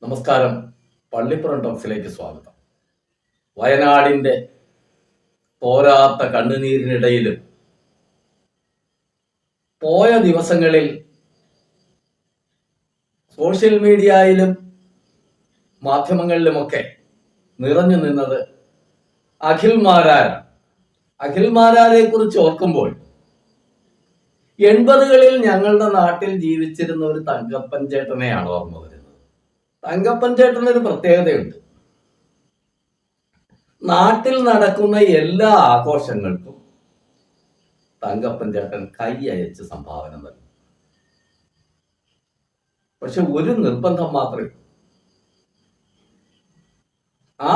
നമസ്കാരം. പള്ളിപ്പുറം ടോക്സിലേക്ക് സ്വാഗതം. വയനാടിന്റെ തോരാത്ത കണ്ണുനീരിനിടയിലും പോയ ദിവസങ്ങളിൽ സോഷ്യൽ മീഡിയയിലും മാധ്യമങ്ങളിലുമൊക്കെ നിറഞ്ഞു നിന്നത് അഖിൽ മാരാരെ കുറിച്ച് ഓർക്കുമ്പോൾ 80കളിൽ ഞങ്ങളുടെ നാട്ടിൽ ജീവിച്ചിരുന്ന ഒരു തങ്കപ്പൻ ചേട്ടനെയാണ് ഓർമ്മ വരുന്നത്. തങ്കപ്പൻ ചേട്ടനൊരു പ്രത്യേകതയുണ്ട്. നാട്ടിൽ നടക്കുന്ന എല്ലാ ആഘോഷങ്ങൾക്കും തങ്കപ്പൻ ചേട്ടൻ കൈ അയച്ച് സംഭാവന നൽകും. പക്ഷെ ഒരു നിർബന്ധം മാത്രമേ, ആ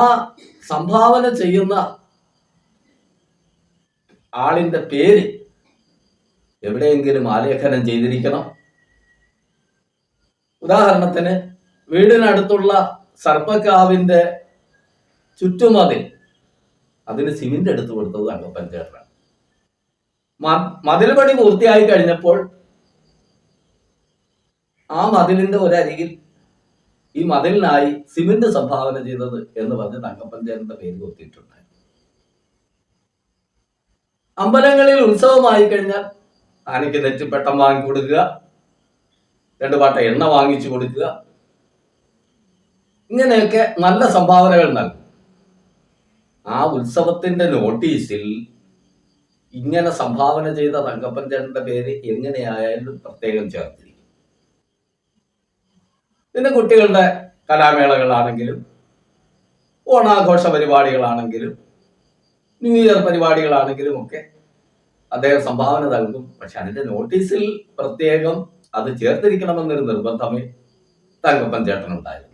സംഭാവന ചെയ്യുന്ന ആളിന്റെ പേര് എവിടെയെങ്കിലും ആലേഖനം ചെയ്തിരിക്കണം. ഉദാഹരണത്തിന്, വീടിനടുത്തുള്ള സർപ്പക്കാവിന്റെ ചുറ്റുമതിൽ അതിന് സിമെന്റ് എടുത്തു കൊടുത്തത് തങ്കപ്പൻ ചേട്ടനാണ്. മതിൽ പണി പൂർത്തിയായി കഴിഞ്ഞപ്പോൾ ആ മതിലിന്റെ ഒരരികിൽ ഈ മതിലിനായി സിമെന്റ് സംഭാവന ചെയ്തത് എന്ന് പറഞ്ഞ് തങ്കപ്പൻ ചേട്ടന്റെ പേര് കൊത്തിയിട്ടുണ്ട്. അമ്പലങ്ങളിൽ ഉത്സവമായി കഴിഞ്ഞാൽ ആനയ്ക്ക് നെറ്റിപ്പട്ടം വാങ്ങിക്കൊടുക്കുക, 2 പാട്ട എണ്ണ വാങ്ങിച്ചു കൊടുക്കുക, ഇങ്ങനെയൊക്കെ നല്ല സംഭാവനകൾ നൽകും. ആ ഉത്സവത്തിന്റെ നോട്ടീസിൽ ഇങ്ങനെ സംഭാവന ചെയ്ത തങ്കപ്പൻ ചേട്ടന്റെ പേര് എങ്ങനെയായാലും പ്രത്യേകം ചേർത്തിരിക്കും. പിന്നെ കുട്ടികളുടെ കലാമേളകളാണെങ്കിലും ഓണാഘോഷ പരിപാടികളാണെങ്കിലും ന്യൂ ഇയർ പരിപാടികളാണെങ്കിലും ഒക്കെ അദ്ദേഹം സംഭാവന നൽകും. പക്ഷെ അതിന്റെ നോട്ടീസിൽ പ്രത്യേകം അത് ചേർത്തിരിക്കണമെന്നൊരു നിർബന്ധമേ തങ്കപ്പൻ ചേട്ടനുണ്ടായിരുന്നു.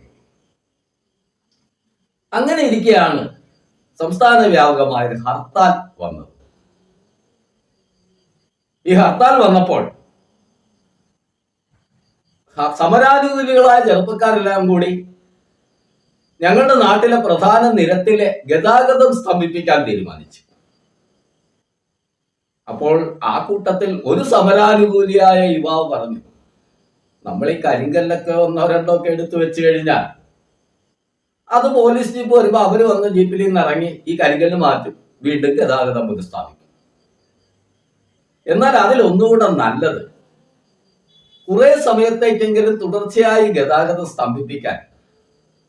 അങ്ങനെ ഇരിക്കെയാണ് സംസ്ഥാന വ്യാപകമായൊരു ഹർത്താൽ വന്നത്. ഈ ഹർത്താൽ വന്നപ്പോൾ സമരാനുകൂലികളായ ചെറുപ്പക്കാരെല്ലാം കൂടി ഞങ്ങളുടെ നാട്ടിലെ പ്രധാന നിരത്തിലെ ഗതാഗതം സ്തംഭിപ്പിക്കാൻ തീരുമാനിച്ചു. അപ്പോൾ ആ കൂട്ടത്തിൽ ഒരു സമരാനുകൂലിയായ യുവാവ് പറഞ്ഞു, നമ്മൾ ഈ കരിങ്കല്ലൊക്കെ 1-2 ഒക്കെ എടുത്തു വെച്ച് കഴിഞ്ഞാൽ അത് പോലീസ് ജീപ്പ് വരുമ്പോ അവര് വന്ന് ജീപ്പിൽ നിന്ന് ഇറങ്ങി ഈ കരിങ്കല്ല് മാറ്റും, വീണ്ടും ഗതാഗതം പുനഃസ്ഥാപിക്കും. എന്നാൽ അതിൽ ഒന്നുകൂടെ നല്ലത്, കുറെ സമയത്തേക്കെങ്കിലും തുടർച്ചയായി ഗതാഗതം സ്തംഭിപ്പിക്കാൻ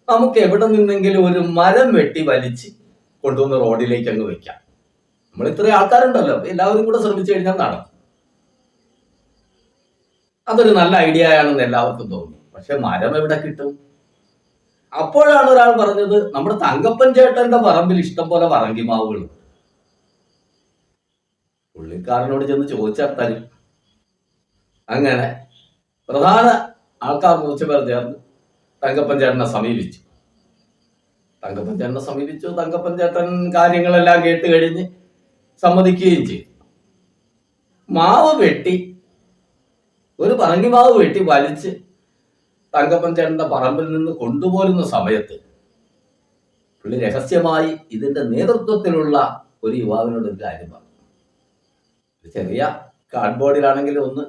നമുക്ക് എവിടെ നിന്നെങ്കിലും ഒരു മരം വെട്ടി വലിച്ച് കൊണ്ടുവന്ന് റോഡിലേക്ക് അങ്ങ് വെക്കാം. നമ്മൾ ഇത്രയും ആൾക്കാരുണ്ടല്ലോ, എല്ലാവരും കൂടെ ശ്രമിച്ചു കഴിഞ്ഞാൽ നടക്കും. അതൊരു നല്ല ഐഡിയ ആണെന്ന് എല്ലാവർക്കും തോന്നി. പക്ഷെ മരം എവിടെ കിട്ടും? അപ്പോഴാണ് ഒരാൾ പറഞ്ഞത്, നമ്മുടെ തങ്കപ്പൻ ചേട്ടന്റെ പറമ്പിൽ ഇഷ്ടം പോലെ പറങ്കിമാവുകൾ. പുള്ളിക്കാരനോട് ചെന്ന് ചോദിച്ചാൽ തരും. അങ്ങനെ പ്രധാന ആൾക്കാർ കുറച്ചു പേർ ചേർന്ന് തങ്കപ്പൻ ചേട്ടനെ സമീപിച്ചു. തങ്കപ്പൻ ചേട്ടൻ കാര്യങ്ങളെല്ലാം കേട്ട് കഴിഞ്ഞ് സമ്മതിക്കുകയും ചെയ്തു. ഒരു പറങ്കിമാവ് വെട്ടി വലിച്ച് തങ്കപ്പൻ ചേട്ടന്റെ പറമ്പിൽ നിന്ന് കൊണ്ടുപോരുന്ന സമയത്ത് പുള്ളി രഹസ്യമായി ഇതിന്റെ നേതൃത്വത്തിലുള്ള ഒരു യുവാവിനോട് ഒരു കാര്യം പറഞ്ഞു. ചെറിയ കാർഡ്ബോർഡിലാണെങ്കിലും ഒന്ന്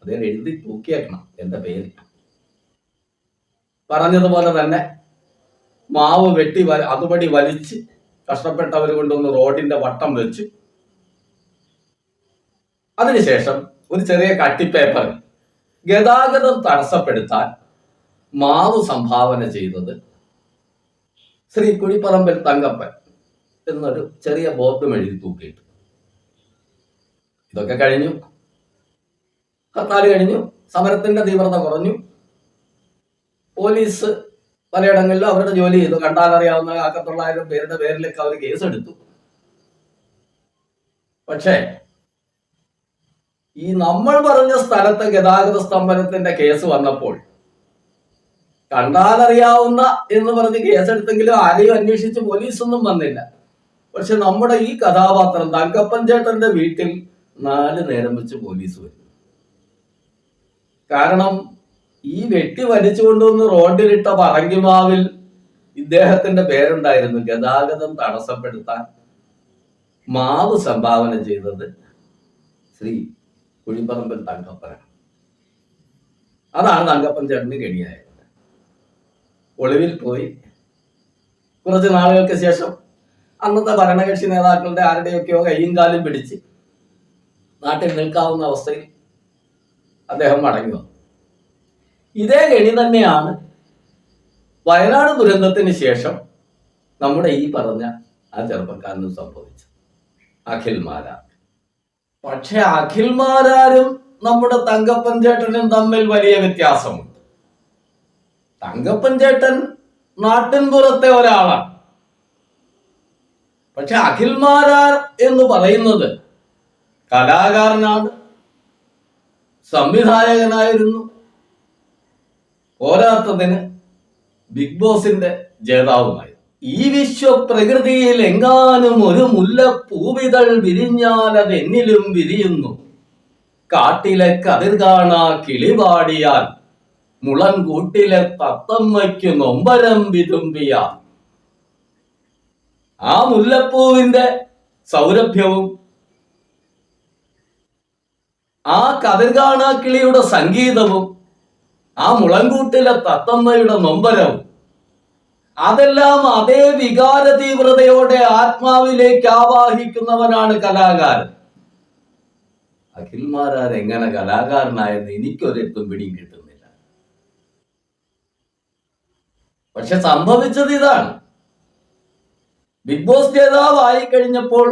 അദ്ദേഹം എഴുതി തൂക്കിയേക്കണം എന്റെ പേര്. പറഞ്ഞതുപോലെ തന്നെ മാവ് വെട്ടി അതുപടി വലിച്ച് കഷ്ടപ്പെട്ടവർ കൊണ്ടൊന്ന് റോഡിന്റെ വട്ടം വെച്ചു. അതിനുശേഷം ഒരു ചെറിയ കട്ടിപ്പേപ്പറിൽ ഗതാഗതം തടസ്സപ്പെടുത്താൻ മാവ് സംഭാവന ചെയ്തത് ശ്രീ കുഴിപ്പറമ്പിൽ തങ്കപ്പൻ എന്നൊരു ചെറിയ ബോർഡും എഴുതി തൂക്കിയിട്ടു. ഇതൊക്കെ കഴിഞ്ഞു, ഹർത്താൽ കഴിഞ്ഞു, സമരത്തിന്റെ തീവ്രത കുറഞ്ഞു. പോലീസ് പലയിടങ്ങളിലും അവരുടെ ജോലി ചെയ്തു. കണ്ടാലറിയാവുന്ന 900 പേരുടെ പേരിലൊക്കെ അവർ കേസെടുത്തു. പക്ഷേ ഈ നമ്മൾ പറഞ്ഞ സ്ഥലത്തെ ഗതാഗത സ്തംഭനത്തിന്റെ കേസ് വന്നപ്പോൾ കണ്ടാലറിയാവുന്ന എന്ന് പറഞ്ഞ് കേസെടുത്തെങ്കിലും ആരെയും അന്വേഷിച്ച് പോലീസൊന്നും വന്നില്ല. പക്ഷെ നമ്മുടെ ഈ കഥാപാത്രം തങ്കപ്പൻ ചേട്ടന്റെ വീട്ടിൽ 4 നേരം വെച്ച് പോലീസ് വരും. കാരണം ഈ വെട്ടി വലിച്ചു കൊണ്ടുവന്ന് റോഡിലിട്ട പറങ്കിമാവിൽ ഇദ്ദേഹത്തിന്റെ പേരുണ്ടായിരുന്നു. ഗതാഗതം തടസ്സപ്പെടുത്താൻ മാവ് സംഭാവന ചെയ്തത് ശ്രീ കുഴിപ്പറമ്പിൽ തങ്കപ്പനാണ്. അതാണ് തങ്കപ്പൻ ചേട്ടന് കെണിയായത്. ഒളിവിൽ പോയി. കുറച്ച് നാളുകൾക്ക് ശേഷം അന്നത്തെ ഭരണകക്ഷി നേതാക്കളുടെ ആരുടെയൊക്കെയോ കയ്യും കാലും പിടിച്ച് നാട്ടിൽ നിൽക്കാവുന്ന അവസ്ഥയിൽ അദ്ദേഹം മടങ്ങി വന്നു. ഇതേ ഗണി തന്നെയാണ് വയനാട് ദുരന്തത്തിന് ശേഷം നമ്മുടെ ഈ പറഞ്ഞ ആ ചെറുപ്പക്കാരനും സംഭവിച്ചത്, അഖിൽ മാരാർ. പക്ഷെ അഖിൽ മാരാരും നമ്മുടെ തങ്കപ്പൻ ചേട്ടനും തമ്മിൽ വലിയ വ്യത്യാസമുണ്ട്. തങ്കപ്പൻ ചേട്ടൻ നാട്ടിൻ പുറത്തെ ഒരാളാണ്. പക്ഷെ അഖിൽ മാരാർ എന്ന് പറയുന്നത് കലാകാരനാണ്, സംവിധായകനായിരുന്നു, പോരാത്തതിന് ബിഗ് ബോസിന്റെ ജേതാവുമായി. ഈ വിശ്വപ്രകൃതിയിൽ എങ്ങാനും ഒരു മുല്ലപ്പൂവിതൾ വിരിഞ്ഞാൽ അത് എന്നിലും വിരിയുന്നു, കാട്ടിലെ കതിർ കാണാ കിളിപാടിയാൽ മുളൻകൂട്ടിലെ തത്തമ്മയ്ക്ക് നൊമ്പരം വിതുമ്പിയാൽ. ആ മുല്ലപ്പൂവിന്റെ സൗരഭ്യവും ആ കതിർ കാണാ കിളിയുടെ സംഗീതവും ആ മുളൻകൂട്ടിലെ തത്തമ്മയുടെ നൊമ്പരവും അതെല്ലാം അതേ വികാര തീവ്രതയോടെ ആത്മാവിലേക്ക് ആവാഹിക്കുന്നവനാണ് കലാകാരൻ. അഖിൽ മാരാർ എങ്ങനെ കലാകാരനായെന്ന് എനിക്കൊരെത്തും പിടിയും കിട്ടുന്നില്ല. പക്ഷെ സംഭവിച്ചത് ഇതാണ്. ബിഗ് ബോസ് ജേതാവായി കഴിഞ്ഞപ്പോൾ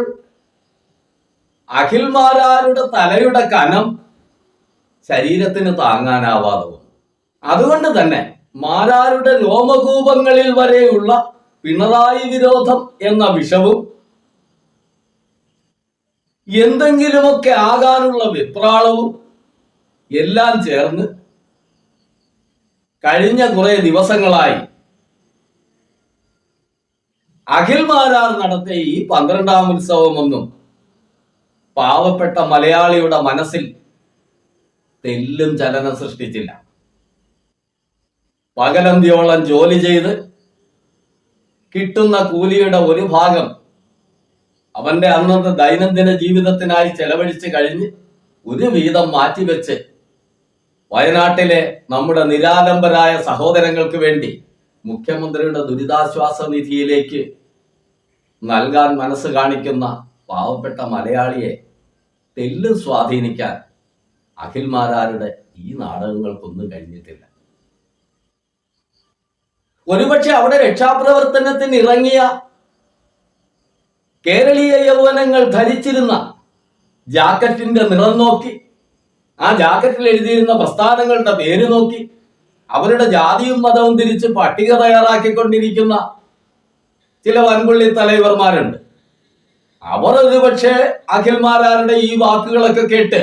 അഖിൽ മാരാരുടെ തലയുടെ കനം ശരീരത്തിന് താങ്ങാനാവാതെ വന്നു. അതുകൊണ്ട് തന്നെ മാരാരുടെ രോമകൂപങ്ങളിൽ വരെയുള്ള പിണറായി വിരോധം എന്ന വിഷവും എന്തെങ്കിലുമൊക്കെ ആകാനുള്ള വെപ്രാളവും എല്ലാം ചേർന്ന് കഴിഞ്ഞ കുറെ ദിവസങ്ങളായി അഖിൽ മാരാർ നടത്തിയ ഈ 12ാം ഉത്സവമൊന്നും പാവപ്പെട്ട മലയാളിയുടെ മനസ്സിൽ തെല്ലും ചലനം സൃഷ്ടിച്ചില്ല. പകലന്തിയോളം ജോലി ചെയ്ത് കിട്ടുന്ന കൂലിയുടെ ഒരു ഭാഗം അവന്റെ അന്നത്തെ ദൈനംദിന ജീവിതത്തിനായി ചെലവഴിച്ച് കഴിഞ്ഞ് ഒരു വീതം മാറ്റിവെച്ച് വയനാട്ടിലെ നമ്മുടെ നിരാലംബരായ സഹോദരങ്ങൾക്ക് വേണ്ടി മുഖ്യമന്ത്രിയുടെ ദുരിതാശ്വാസ നിധിയിലേക്ക് നൽകാൻ മനസ്സ് കാണിക്കുന്ന പാവപ്പെട്ട മലയാളിയെ തെല്ലും സ്വാധീനിക്കാൻ അഖിൽ മാരാരുടെ ഈ നാടകങ്ങൾക്കൊന്നും കഴിഞ്ഞിട്ടില്ല. ഒരുപക്ഷെ അവിടെ രക്ഷാപ്രവർത്തനത്തിന് ഇറങ്ങിയ കേരളീയ യൗവനങ്ങൾ ധരിച്ചിരുന്ന ജാക്കറ്റിന്റെ നിറം നോക്കി, ആ ജാക്കറ്റിൽ എഴുതിയിരുന്ന പ്രസ്ഥാനങ്ങളുടെ പേര് നോക്കി, അവരുടെ ജാതിയും മതവും തിരിച്ച് പട്ടിക തയ്യാറാക്കിക്കൊണ്ടിരിക്കുന്ന ചില വൻപുള്ളി തലൈവർമാരുണ്ട്. അവർ ഒരുപക്ഷെ അഖിൽ മാരാരുടെ ഈ വാക്കുകളൊക്കെ കേട്ട്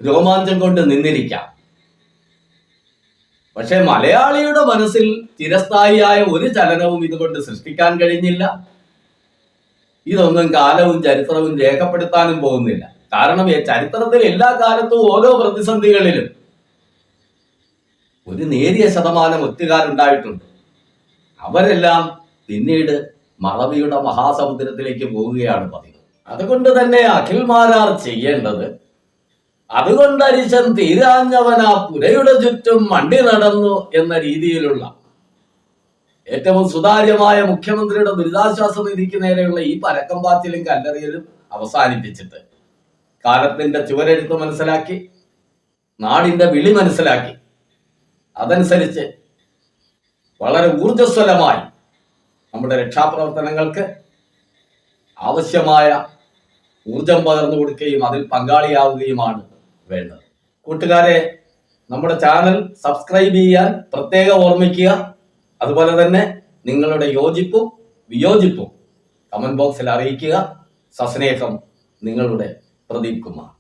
രോമാഞ്ചം കൊണ്ട് നിന്നിരിക്കാം. പക്ഷെ മലയാളിയുടെ മനസ്സിൽ ചിരസ്ഥായിയായ ഒരു ചലനവും ഇതുകൊണ്ട് സൃഷ്ടിക്കാൻ കഴിഞ്ഞില്ല. ഇതൊന്നും കാലവും ചരിത്രവും രേഖപ്പെടുത്താനും പോകുന്നില്ല. കാരണം ചരിത്രത്തിൽ എല്ലാ കാലത്തും ഓരോ പ്രതിസന്ധികളിലും ഒരു നേരിയ ശതമാനം ഒറ്റുകാരുണ്ടായിട്ടുണ്ട്. അവരെല്ലാം പിന്നീട് മറവിയുടെ മഹാസമുദ്രത്തിലേക്ക് പോവുകയാണ് പതിവ്. അതുകൊണ്ട് തന്നെ അഖിൽ മാരാർ ചെയ്യേണ്ടത്, അതുകൊണ്ട് അരിശൻ തീരാഞ്ഞവനാ പുരയുടെ ചുറ്റും മണ്ടി നടന്നു എന്ന രീതിയിലുള്ള ഏറ്റവും സുതാര്യമായ മുഖ്യമന്ത്രിയുടെ ദുരിതാശ്വാസ നിധിക്ക് നേരെയുള്ള ഈ പരക്കം പാച്ചിലും കല്ലെറിയലും അവസാനിപ്പിച്ചിട്ട് കാലത്തിന്റെ ചുവരെഴുത്ത് മനസ്സിലാക്കി, നാടിന്റെ വിളി മനസ്സിലാക്കി, അതനുസരിച്ച് വളരെ ഊർജ്ജസ്വലമായി നമ്മുടെ രക്ഷാപ്രവർത്തനങ്ങൾക്ക് ആവശ്യമായ ഊർജം പകർന്നു കൊടുക്കുകയും അതിൽ പങ്കാളിയാവുകയുമാണ് വേണ്ടത്. കൂട്ടുകാരെ, നമ്മുടെ ചാനൽ സബ്സ്ക്രൈബ് ചെയ്യാൻ പ്രത്യേകം ഓർമ്മിക്കുക. അതുപോലെ തന്നെ നിങ്ങളുടെ യോജിപ്പും വിയോജിപ്പും കമന്റ് ബോക്സിൽ അറിയിക്കുക. സസ്നേഹം, നിങ്ങളുടെ പ്രദീപ് കുമാർ.